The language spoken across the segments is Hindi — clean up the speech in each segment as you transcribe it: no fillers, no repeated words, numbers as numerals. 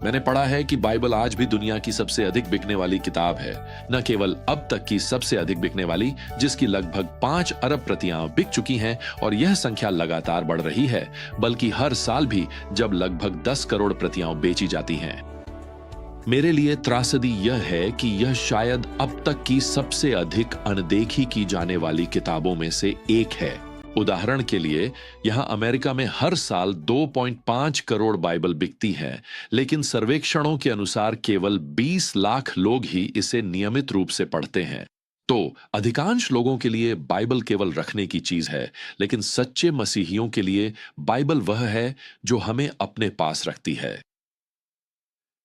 मैंने पढ़ा है कि बाइबल आज भी दुनिया की सबसे अधिक बिकने वाली किताब है। न केवल अब तक की सबसे अधिक बिकने वाली, जिसकी लगभग 5 अरब प्रतियां बिक चुकी हैं और यह संख्या लगातार बढ़ रही है, बल्कि हर साल भी जब लगभग 10 करोड़ प्रतियां बेची जाती हैं। मेरे लिए त्रासदी यह है कि यह शायद अब तक की सबसे अधिक अनदेखी की जाने वाली किताबों में से एक है। उदाहरण के लिए, यहां अमेरिका में हर साल 2.5 करोड़ बाइबल बिकती है, लेकिन सर्वेक्षणों के अनुसार केवल 20 लाख लोग ही इसे नियमित रूप से पढ़ते हैं। तो अधिकांश लोगों के लिए बाइबल केवल रखने की चीज है, लेकिन सच्चे मसीहियों के लिए बाइबल वह है जो हमें अपने पास रखती है।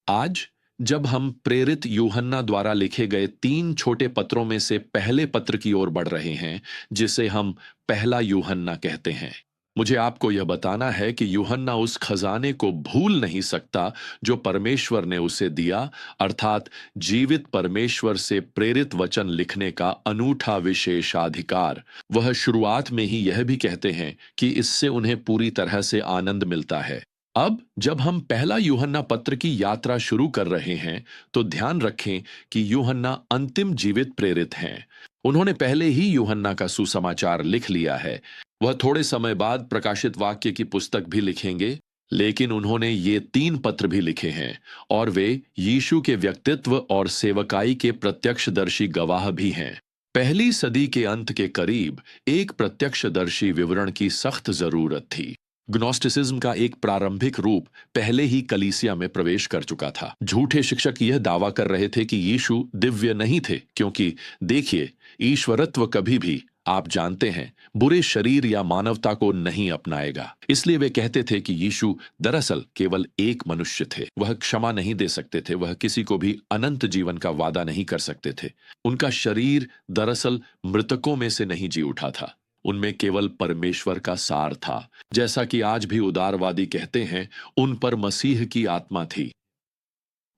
आज जब हम प्रेरित यूहन्ना द्वारा लिखे गए 3 छोटे पत्रों में से पहले पत्र की ओर बढ़ रहे हैं, जिसे हम पहला यूहन्ना कहते हैं, मुझे आपको यह बताना है कि यूहन्ना उस खजाने को भूल नहीं सकता जो परमेश्वर ने उसे दिया, अर्थात जीवित परमेश्वर से प्रेरित वचन लिखने का अनूठा विशेषाधिकार। वह शुरुआत में ही यह भी कहते हैं कि इससे उन्हें पूरी तरह से आनंद मिलता है। अब जब हम पहला यूहन्ना पत्र की यात्रा शुरू कर रहे हैं, तो ध्यान रखें कि यूहन्ना अंतिम जीवित प्रेरित हैं। उन्होंने पहले ही यूहन्ना का सुसमाचार लिख लिया है। वह थोड़े समय बाद प्रकाशित वाक्य की पुस्तक भी लिखेंगे, लेकिन उन्होंने ये 3 पत्र भी लिखे हैं और वे यीशु के व्यक्तित्व और सेवकाई के प्रत्यक्षदर्शी गवाह भी हैं। पहली सदी के अंत के करीब एक प्रत्यक्षदर्शी विवरण की सख्त जरूरत थी। ग्नोस्टिसिज्म का एक प्रारंभिक रूप पहले ही कलीसिया में प्रवेश कर चुका था। झूठे शिक्षक यह दावा कर रहे थे कि यीशु दिव्य नहीं थे, क्योंकि देखिए, ईश्वरत्व कभी भी, आप जानते हैं, बुरे शरीर या मानवता को नहीं अपनाएगा। इसलिए वे कहते थे कि यीशु दरअसल केवल एक मनुष्य थे। वह क्षमा नहीं दे सकते थे, वह किसी को भी अनंत जीवन का वादा नहीं कर सकते थे। उनका शरीर दरअसल मृतकों में से नहीं जी उठा था, उनमें केवल परमेश्वर का सार था। जैसा कि आज भी उदारवादी कहते हैं, उन पर मसीह की आत्मा थी।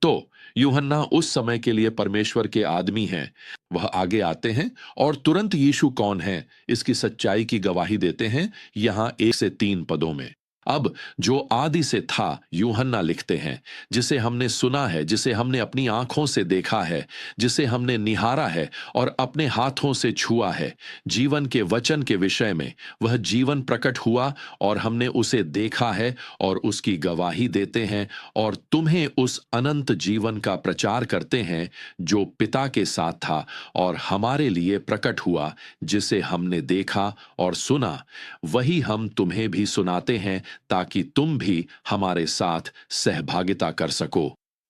तो यूहन्ना उस समय के लिए परमेश्वर के आदमी हैं। वह आगे आते हैं और तुरंत यीशु कौन है इसकी सच्चाई की गवाही देते हैं, यहां 1 से 3 पदों में। अब जो आदि से था, यूहन्ना लिखते हैं, जिसे हमने सुना है, जिसे हमने अपनी आंखों से देखा है, जिसे हमने निहारा है और अपने हाथों से छुआ है, जीवन के वचन के विषय में। वह जीवन प्रकट हुआ और हमने उसे देखा है और उसकी गवाही देते हैं और तुम्हें उस अनंत जीवन का प्रचार करते हैं जो पिता के साथ था और हमारे लिए प्रकट हुआ, जिसे हमने देखा और सुना, वही हम तुम्हें भी सुनाते हैं, ताकि तुम भी हमारे साथ सहभागिता कर सको।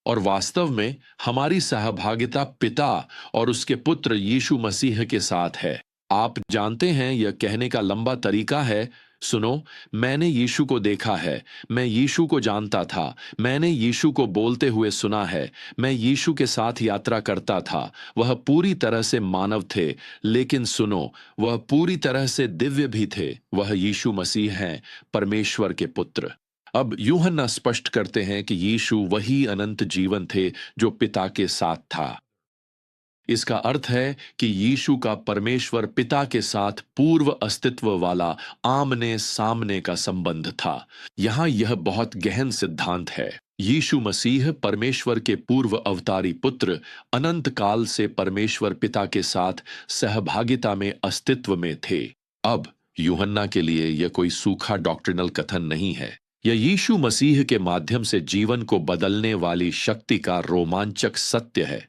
और वास्तव में हमारी सहभागिता पिता और उसके पुत्र यीशु मसीह के साथ है। आप जानते हैं, यह कहने का लंबा तरीका है, सुनो, मैंने यीशु को देखा है, मैं यीशु को जानता था, मैंने यीशु को बोलते हुए सुना है, मैं यीशु के साथ यात्रा करता था। वह पूरी तरह से मानव थे, लेकिन सुनो, वह पूरी तरह से दिव्य भी थे। वह यीशु मसीह हैं, परमेश्वर के पुत्र। अब यूहन्ना स्पष्ट करते हैं कि यीशु वही अनंत जीवन थे जो पिता के साथ था। इसका अर्थ है कि यीशु का परमेश्वर पिता के साथ पूर्व अस्तित्व वाला आमने सामने का संबंध था। यहां यह बहुत गहन सिद्धांत है। यीशु मसीह परमेश्वर के पूर्व अवतारी पुत्र अनंत काल से परमेश्वर पिता के साथ सहभागिता में अस्तित्व में थे। अब यूहन्ना के लिए यह कोई सूखा डॉक्ट्रिनल कथन नहीं है। यह यीशु मसीह के माध्यम से जीवन को बदलने वाली शक्ति का रोमांचक सत्य है।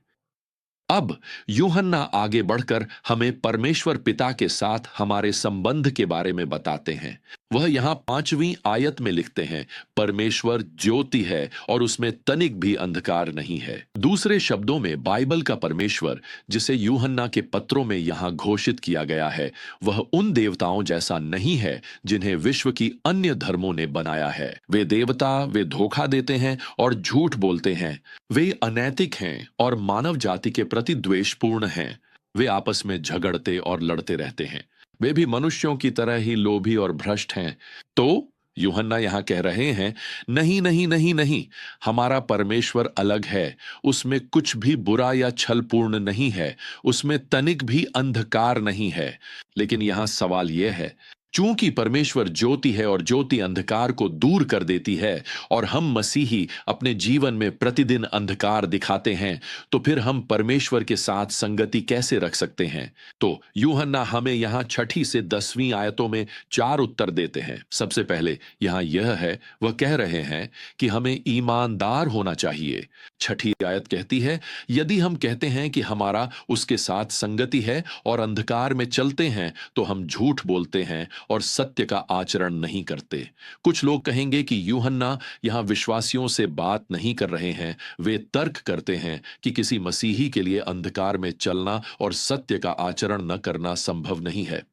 अब यूहन्ना आगे बढ़कर हमें परमेश्वर पिता के साथ हमारे संबंध के बारे में बताते हैं। वह यहां 5वीं आयत में लिखते हैं, परमेश्वर ज्योति है और उसमें तनिक भी अंधकार नहीं है। दूसरे शब्दों में, बाइबल का परमेश्वर, जिसे यूहन्ना के पत्रों में यहां घोषित किया गया है, वह उन देवताओं जैसा नहीं है जिन्हें विश्व की अन्य धर्मों ने बनाया है। वे देवता, वे धोखा देते हैं और झूठ बोलते हैं। वे अनैतिक हैं और मानव जाति के प्रति द्वेषपूर्ण हैं। वे आपस में झगड़ते और लड़ते रहते हैं। वे भी मनुष्यों की तरह ही लोभी और भ्रष्ट हैं। तो यूहन्ना यहां कह रहे हैं, नहीं नहीं नहीं नहीं, हमारा परमेश्वर अलग है। उसमें कुछ भी बुरा या छलपूर्ण नहीं है, उसमें तनिक भी अंधकार नहीं है। लेकिन यहां सवाल यह है, चूंकि परमेश्वर ज्योति है और ज्योति अंधकार को दूर कर देती है और हम मसीही अपने जीवन में प्रतिदिन अंधकार दिखाते हैं, तो फिर हम परमेश्वर के साथ संगति कैसे रख सकते हैं? तो यूहन्ना हमें यहां 6 से 10वीं आयतों में 4 उत्तर देते हैं। सबसे पहले यहां यह है, वह कह रहे हैं कि हमें ईमानदार होना चाहिए। 6 आयत कहती है, यदि हम कहते हैं कि हमारा उसके साथ संगति है और अंधकार में चलते हैं, तो हम झूठ बोलते हैं और सत्य का आचरण नहीं करते। कुछ लोग कहेंगे कि यूहन्ना यहां विश्वासियों से बात नहीं कर रहे हैं, वे तर्क करते हैं कि किसी मसीही के लिए अंधकार में चलना और सत्य का आचरण न करना संभव नहीं है।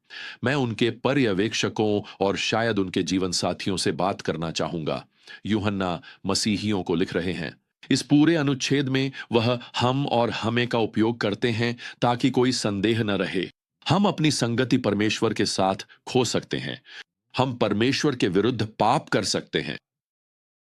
मैं उनके पर्यवेक्षकों और शायद उनके जीवन साथियों से बात करना चाहूंगा। यूहन्ना मसीहियों को लिख रहे हैं। इस पूरे अनुच्छेद में वह हम और हमें का उपयोग करते हैं ताकि कोई संदेह न रहे। हम अपनी संगति परमेश्वर के साथ खो सकते हैं। हम परमेश्वर के विरुद्ध पाप कर सकते हैं।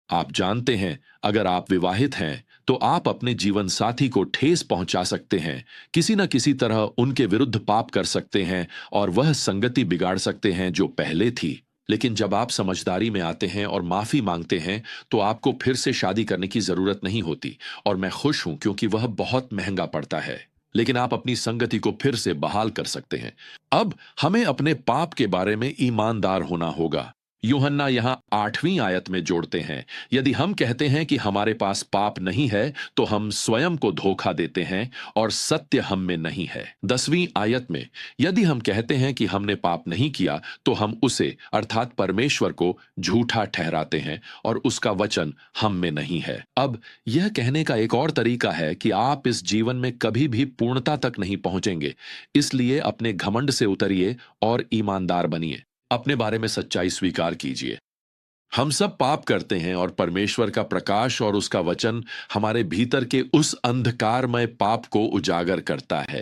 आप जानते हैं, अगर आप विवाहित हैं तो आप अपने जीवन साथी को ठेस पहुंचा सकते हैं, किसी न किसी तरह उनके विरुद्ध पाप कर सकते हैं और वह संगति बिगाड़ सकते हैं जो पहले थी। लेकिन जब आप समझदारी में आते हैं और माफी मांगते हैं, तो आपको फिर से शादी करने की जरूरत नहीं होती। और मैं खुश हूं क्योंकि वह बहुत महंगा पड़ता है। लेकिन आप अपनी संगति को फिर से बहाल कर सकते हैं। अब हमें अपने पाप के बारे में ईमानदार होना होगा। यूहन्ना यहां 8वीं आयत में जोड़ते हैं, यदि हम कहते हैं कि हमारे पास पाप नहीं है, तो हम स्वयं को धोखा देते हैं और सत्य हम में नहीं है। 10वीं आयत में, यदि हम कहते हैं कि हमने पाप नहीं किया, तो हम उसे अर्थात परमेश्वर को झूठा ठहराते हैं और उसका वचन हम में नहीं है। अब यह कहने का एक और तरीका है कि आप इस जीवन में कभी भी पूर्णता तक नहीं पहुंचेंगे, इसलिए अपने घमंड से उतरिए और ईमानदार बनिए। अपने बारे में सच्चाई स्वीकार कीजिए। हम सब पाप करते हैं और परमेश्वर का प्रकाश और उसका वचन हमारे भीतर के उस अंधकारमय पाप को उजागर करता है।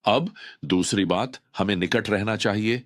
अब दूसरी बात, हमें निकट रहना चाहिए।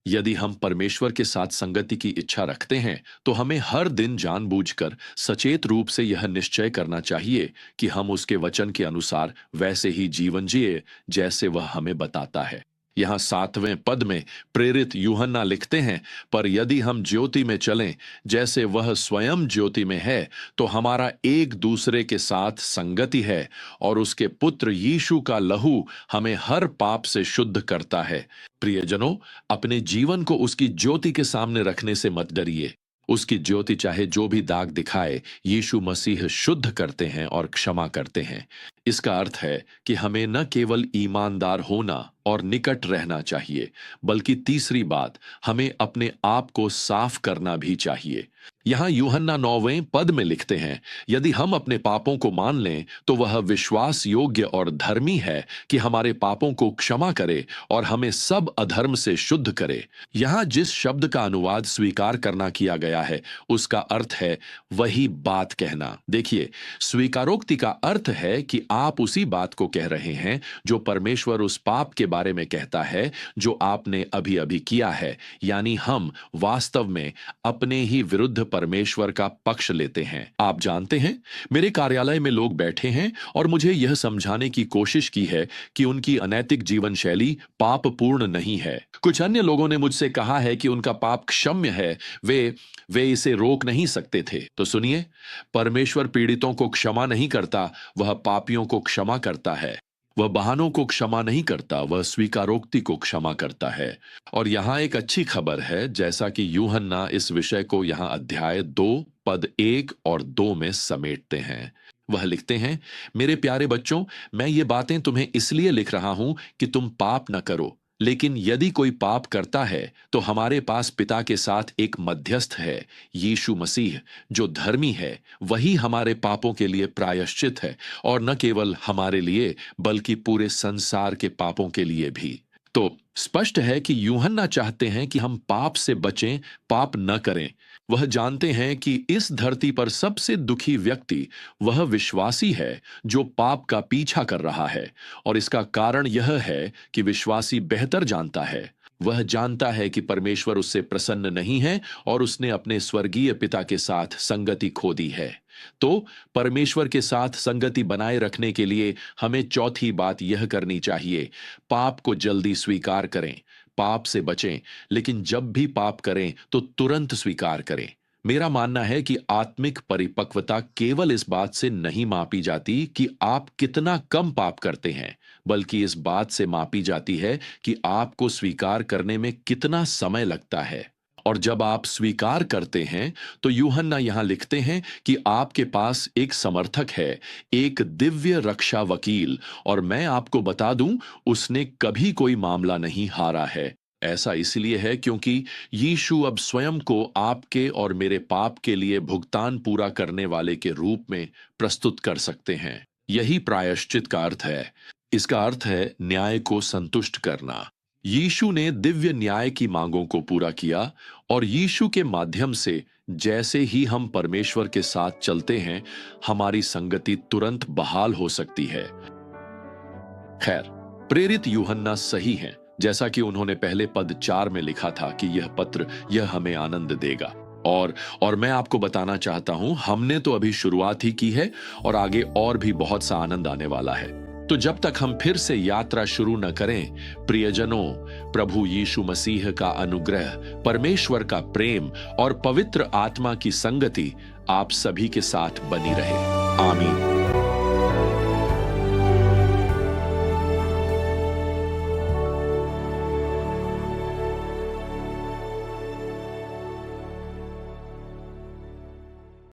यदि हम परमेश्वर के साथ संगति की इच्छा रखते हैं, तो हमें हर दिन जानबूझकर सचेत रूप से यह निश्चय करना चाहिए कि हम उसके वचन के अनुसार वैसे ही जीवन जिए जैसे वह हमें बताता है। यहां 7वें पद में प्रेरित यूहन्ना लिखते हैं, पर यदि हम ज्योति में चलें जैसे वह स्वयं ज्योति में है, तो हमारा एक दूसरे के साथ संगति है और उसके पुत्र यीशु का लहू हमें हर पाप से शुद्ध करता है। प्रियजनों, अपने जीवन को उसकी ज्योति के सामने रखने से मत डरिए। उसकी ज्योति चाहे जो भी दाग दिखाए, यीशु मसीह शुद्ध करते हैं और क्षमा करते हैं। इसका अर्थ है कि हमें न केवल ईमानदार होना और निकट रहना चाहिए, बल्कि तीसरी बात, हमें अपने आप को साफ करना भी चाहिए। यहां यूहन्ना 9वें पद में लिखते हैं, यदि हम अपने पापों को मान लें, तो वह विश्वास योग्य और धर्मी है कि हमारे पापों को क्षमा करे और हमें सब अधर्म से शुद्ध करे। यहां जिस शब्द का अनुवाद स्वीकार करना किया गया है, उसका अर्थ है वही बात कहना। देखिए, स्वीकारोक्ति का अर्थ है कि आप उसी बात को कह रहे हैं जो परमेश्वर उस पाप के बारे में कहता है जो आपने अभी अभी किया है। यानी हम वास्तव में अपने ही विरुद्ध परमेश्वर का पक्ष लेते हैं। आप जानते हैं, मेरे कार्यालय में लोग बैठे हैं और मुझे यह समझाने की कोशिश की है कि उनकी अनैतिक जीवन शैली पापपूर्ण नहीं है। कुछ अन्य लोगों ने मुझसे कहा है कि उनका पाप क्षम्य है, वे इसे रोक नहीं सकते थे। तो सुनिए, परमेश्वर पीड़ितों को क्षमा नहीं करता, वह पापियों को क्षमा करता है। वह बहानों को क्षमा नहीं करता, वह स्वीकारोक्ति को क्षमा करता है। और यहां एक अच्छी खबर है, जैसा कि यूहन्ना इस विषय को यहां अध्याय 2 पद 1 और 2 में समेटते हैं। वह लिखते हैं, मेरे प्यारे बच्चों, मैं ये बातें तुम्हें इसलिए लिख रहा हूं कि तुम पाप न करो। लेकिन यदि कोई पाप करता है, तो हमारे पास पिता के साथ एक मध्यस्थ है, यीशु मसीह, जो धर्मी है। वही हमारे पापों के लिए प्रायश्चित है, और न केवल हमारे लिए बल्कि पूरे संसार के पापों के लिए भी। तो स्पष्ट है कि यूहन्ना चाहते हैं कि हम पाप से बचें, पाप न करें। वह जानते हैं कि इस धरती पर सबसे दुखी व्यक्ति वह विश्वासी है जो पाप का पीछा कर रहा है। और इसका कारण यह है कि विश्वासी बेहतर जानता है। वह जानता है कि परमेश्वर उससे प्रसन्न नहीं है और उसने अपने स्वर्गीय पिता के साथ संगति खो दी है। तो परमेश्वर के साथ संगति बनाए रखने के लिए हमें चौथी बात यह करनी चाहिए, पाप को जल्दी स्वीकार करें। पाप से बचें, लेकिन जब भी पाप करें तो तुरंत स्वीकार करें। मेरा मानना है कि आत्मिक परिपक्वता केवल इस बात से नहीं मापी जाती कि आप कितना कम पाप करते हैं, बल्कि इस बात से मापी जाती है कि आपको स्वीकार करने में कितना समय लगता है। और जब आप स्वीकार करते हैं तो यूहन्ना यहां लिखते हैं कि आपके पास एक समर्थक है, एक दिव्य रक्षा वकील, और मैं आपको बता दूं, उसने कभी कोई मामला नहीं हारा है। ऐसा इसलिए है क्योंकि यीशु अब स्वयं को आपके और मेरे पाप के लिए भुगतान पूरा करने वाले के रूप में प्रस्तुत कर सकते हैं। यही प्रायश्चित का अर्थ है। इसका अर्थ है न्याय को संतुष्ट करना। यीशु ने दिव्य न्याय की मांगों को पूरा किया, और यीशु के माध्यम से जैसे ही हम परमेश्वर के साथ चलते हैं, हमारी संगति तुरंत बहाल हो सकती है। खैर, प्रेरित यूहन्ना सही हैं, जैसा कि उन्होंने पहले पद 4 में लिखा था कि यह पत्र यह हमें आनंद देगा। और मैं आपको बताना चाहता हूं, हमने तो अभी शुरुआत ही की है और आगे और भी बहुत सा आनंद आने वाला है। तो जब तक हम फिर से यात्रा शुरू न करें, प्रियजनों, प्रभु यीशु मसीह का अनुग्रह, परमेश्वर का प्रेम और पवित्र आत्मा की संगति आप सभी के साथ बनी रहे। आमीन।